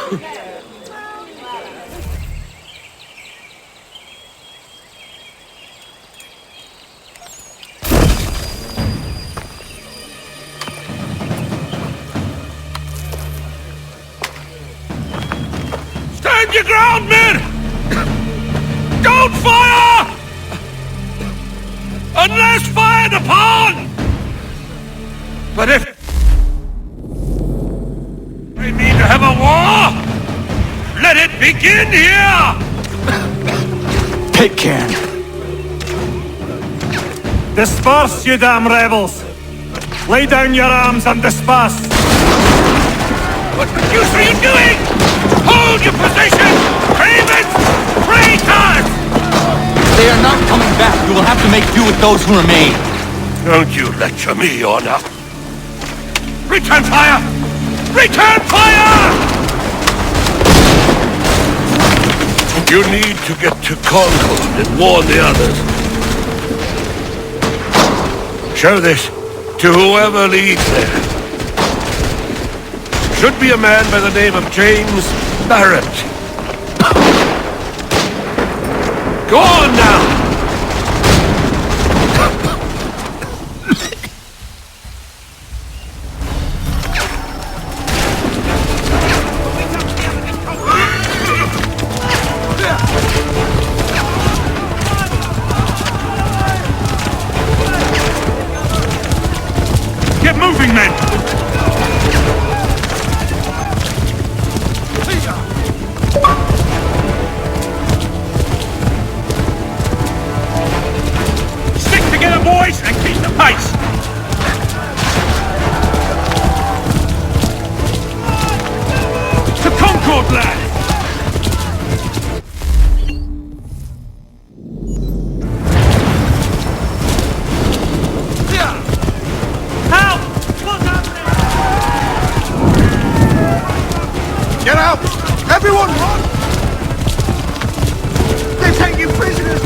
Stand your ground, men! Don't fire! Unless fired upon! But if we mean to have a war, let it begin here! Pitcairn. Disperse, you damn rebels! Lay down your arms and disperse! What the deuce are you doing? Hold your position! Cravens! Traitors! They are not coming back. You will have to make do with those who remain. Don't you lecture me, Order. Return fire! Return fire! You need to get to Concord and warn the others. Show this to whoever leads there. Should be a man by the name of James Barrett. Go on now! Get moving, men! Stick together, boys, and keep the pace! To Concord, lad! Help! What's happening? Get out! Everyone run! They're taking prisoners!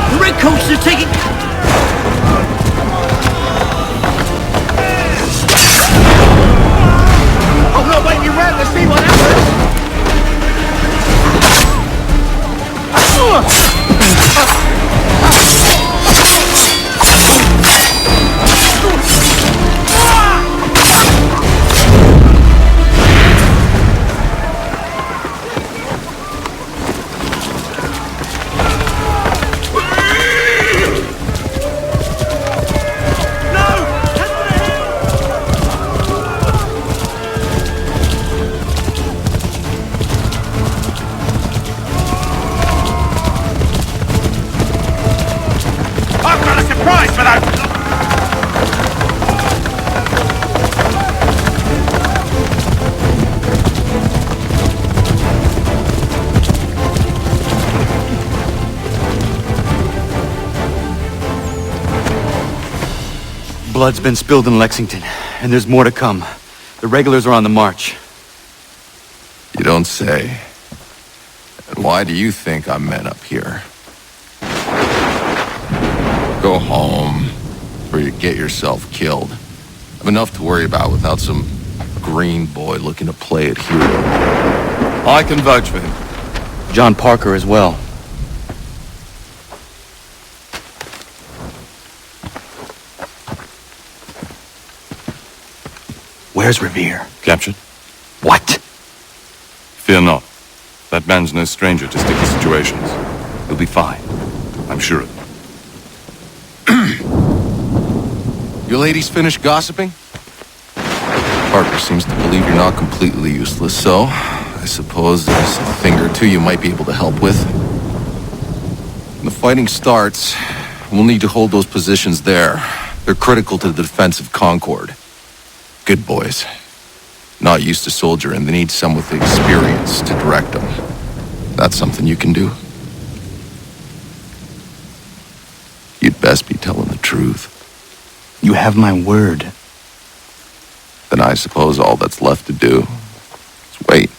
The redcoats are taking... I'm not waiting around to see what happens! I've got a surprise for that! Blood's been spilled in Lexington, and there's more to come. The regulars are on the march. You don't say. And why do you think I'm men up here? Go home, or you get yourself killed. I've enough to worry about without some green boy looking to play it hero. I can vouch for him. John Parker as well. Where's Revere? Captured? What? Fear not. That man's no stranger to sticky situations. He'll be fine. I'm sure of it. You ladies finished gossiping? Parker seems to believe you're not completely useless, so I suppose there's a thing or two you might be able to help with. When the fighting starts, we'll need to hold those positions there. They're critical to the defense of Concord. Good boys. Not used to soldiering, they need some with experience to direct them. That's something you can do. You'd best be telling the truth. You have my word. Then I suppose all that's left to do is wait.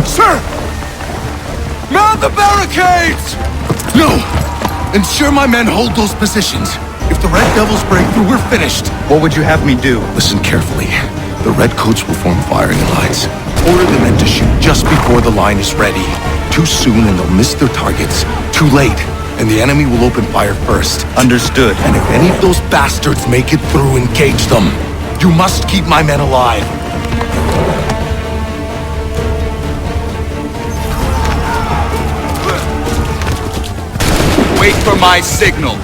Sir! Mount the barricades! No! Ensure my men hold those positions. If the Red Devils break through, we're finished. What would you have me do? Listen carefully. The Redcoats will form firing lines. Order the men to shoot just before the line is ready. Too soon and they'll miss their targets. Too late, and the enemy will open fire first. Understood. And if any of those bastards make it through, engage them. You must keep my men alive. Wait for my signal.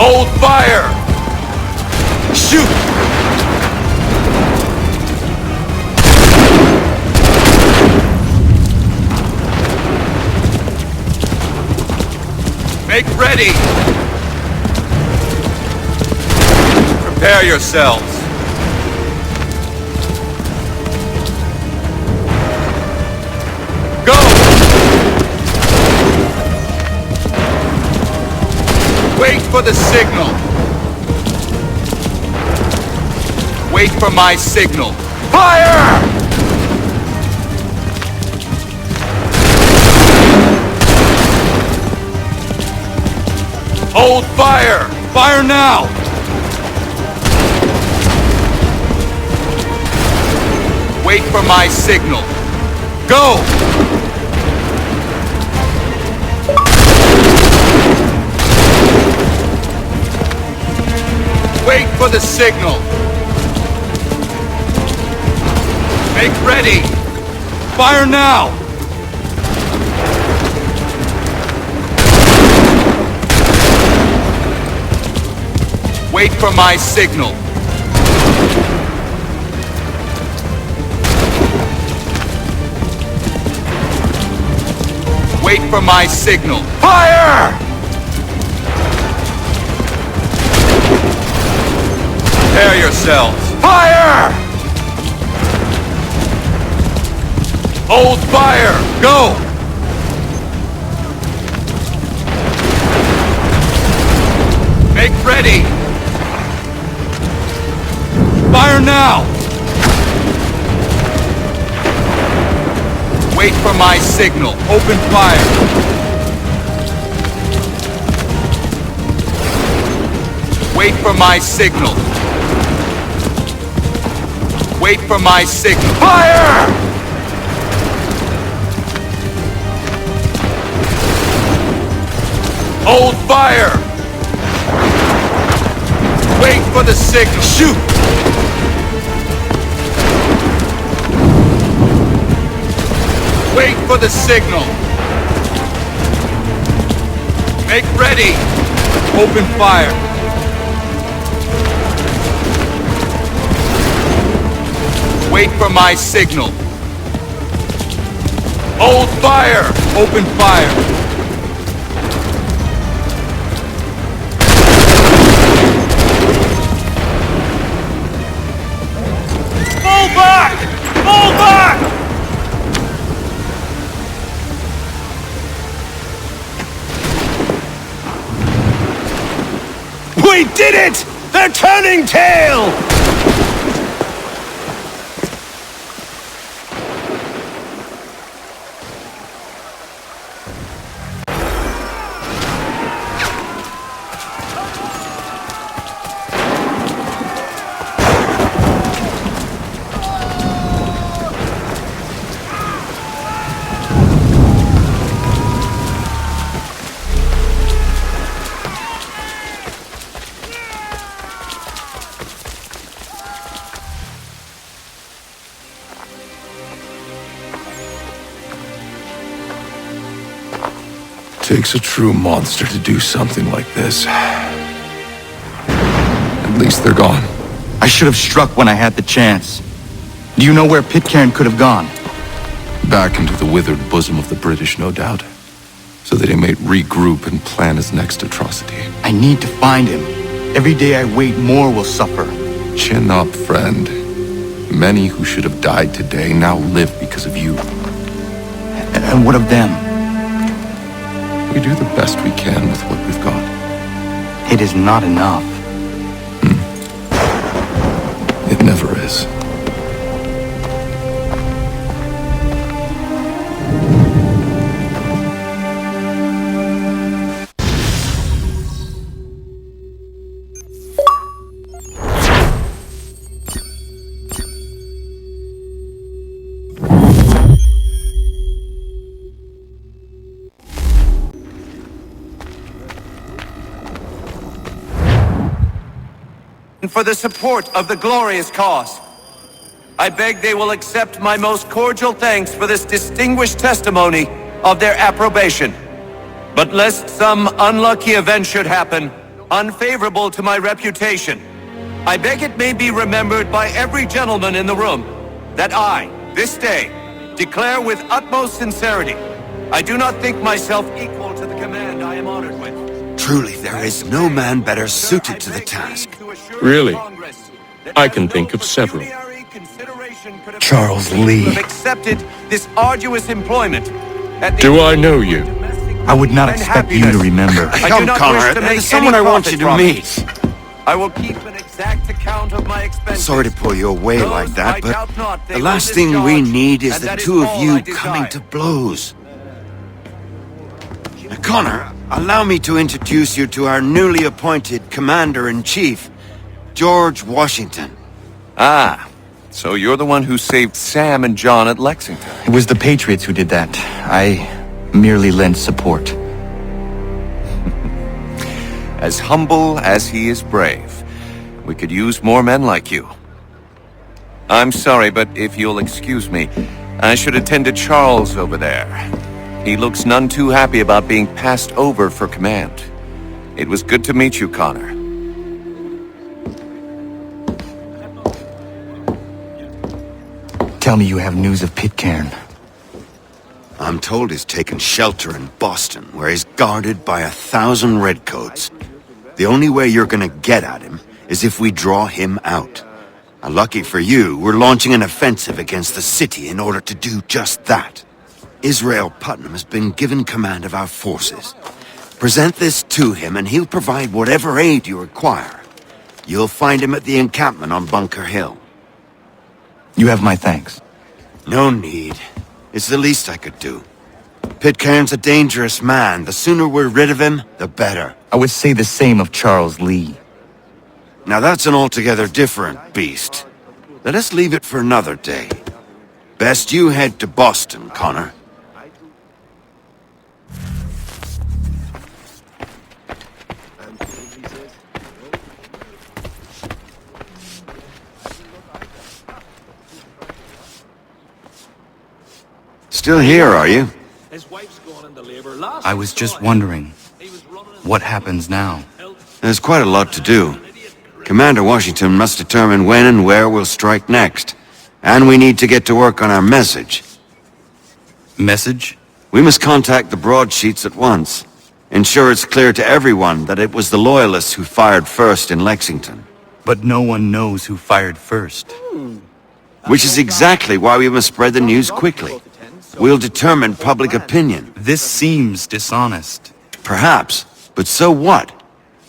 Hold fire! Shoot! Make ready! Prepare yourselves. Go! Wait for the signal. Wait for my signal. Fire! Hold fire! Fire now! Wait for my signal. Go! Wait for the signal. Make ready. Fire now. Wait for my signal. Wait for my signal. Fire! Prepare yourselves. Fire! Hold fire! Go! Make ready! Fire now! Wait for my signal. Open fire! Wait for my signal. Wait for my signal. Fire! Hold fire! Wait for the signal. Shoot! Wait for the signal. Make ready. Open fire. Wait for my signal. Hold fire! Open fire. Fall back! Fall back! We did it! They're turning tail! Takes a true monster to do something like this. At least they're gone. I should have struck when I had the chance. Do you know where Pitcairn could have gone? Back into the withered bosom of the British, no doubt. So that he might regroup and plan his next atrocity. I need to find him. Every day I wait, more will suffer. Chin up, friend. Many who should have died today now live because of you. And what of them? We do the best we can with what we've got. It is not enough. It never is. For the support of the glorious cause. I beg they will accept my most cordial thanks for this distinguished testimony of their approbation. But lest some unlucky event should happen, unfavorable to my reputation, I beg it may be remembered by every gentleman in the room that I, this day, declare with utmost sincerity, I do not think myself equal to the command I am honored with. Truly, there is no man better suited to the task. Really? I can think of several. Charles Lee. Have accepted this arduous employment. Do I know you? I would not expect you to remember. Come, Connor, there's someone I want you to meet. I will keep an exact account of my expenses. Sorry to pull you away like that, but the last thing we need is the two of you coming to blows. Now, Connor, allow me to introduce you to our newly appointed Commander-in-Chief, George Washington. Ah, so you're the one who saved Sam and John at Lexington. It was the Patriots who did that. I merely lent support. As humble as he is brave. We could use more men like you. I'm sorry, but if you'll excuse me, I should attend to Charles over there. He looks none too happy about being passed over for command. It was good to meet you, Connor. Tell me you have news of Pitcairn. I'm told he's taken shelter in Boston, where he's guarded by 1,000 redcoats. The only way you're gonna get at him is if we draw him out. Lucky for you, we're launching an offensive against the city in order to do just that. Israel Putnam has been given command of our forces. Present this to him and he'll provide whatever aid you require. You'll find him at the encampment on Bunker Hill. You have my thanks. No need. It's the least I could do. Pitcairn's a dangerous man. The sooner we're rid of him, the better. I would say the same of Charles Lee. Now that's an altogether different beast. Let us leave it for another day. Best you head to Boston, Connor. Still here, are you? I was just wondering, what happens now? There's quite a lot to do. Commander Washington must determine when and where we'll strike next. And we need to get to work on our message. Message? We must contact the broadsheets at once. Ensure it's clear to everyone that it was the Loyalists who fired first in Lexington. But no one knows who fired first. Which is exactly why we must spread the news quickly. We'll determine public opinion. This seems dishonest. Perhaps, but so what?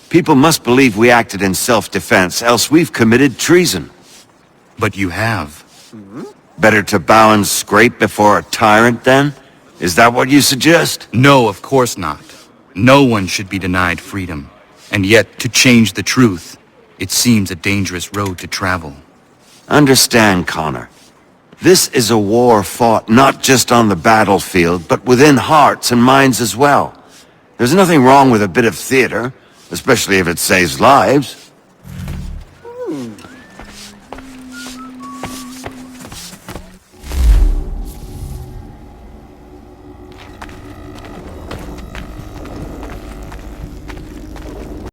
People must believe we acted in self-defense, else we've committed treason. But you have. Better to bow and scrape before a tyrant, then? Is that what you suggest? No, of course not. No one should be denied freedom. And yet, to change the truth, it seems a dangerous road to travel. Understand, Connor. This is a war fought not just on the battlefield, but within hearts and minds as well. There's nothing wrong with a bit of theater, especially if it saves lives.